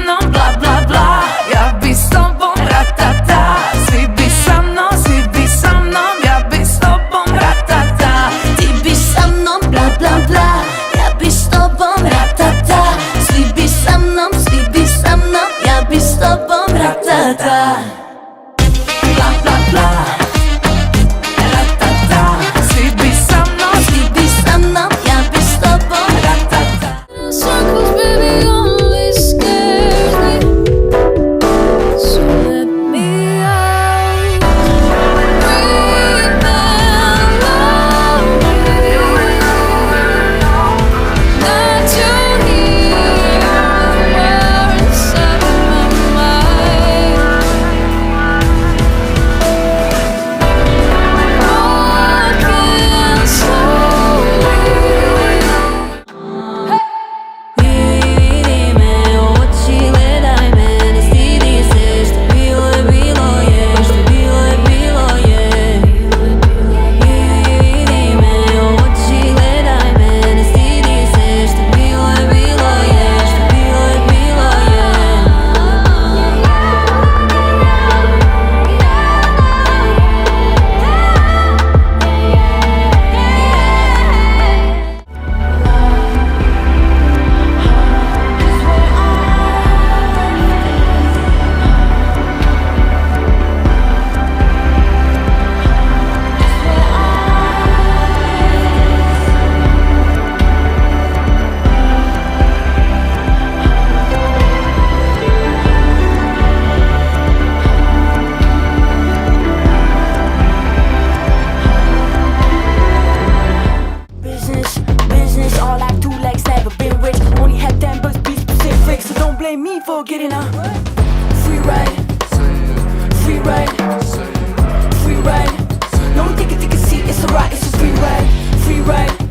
mnom, bla bla bla. Ja bi s tobom, ratata. Svi bi sa mnom, svi bi sa mnom. Ja bi s tobom, ratata. Ti bi sa mnom, bla bla bla. Ja bi s tobom, ratata. Svi bi sa mnom, svi bi sa mnom. Ja bi s tobom, ratata. Bla bla bla. Ratata. Svi bi sa mnom, Svi bi sa mnom, ja bi s tobom, ratata. Circles, baby, only scares me. So let me out. Breathe and love me. Not to hear the words of my mind. Walking slowly. Vidi me u oči, gledaj me, ne stidi se, što bilo je, bilo je, što bilo je, bilo je. Vidi me u oči, gledaj me, ne stidi se, što bilo je, bilo je, što bilo je, bilo je. Business, business, all I do like's never been rich. Only had 10 bucks, be specific, so don't blame me for getting a free ride. Free ride. Free ride. No ticket, seat, it's alright, it's a free ride. Free ride.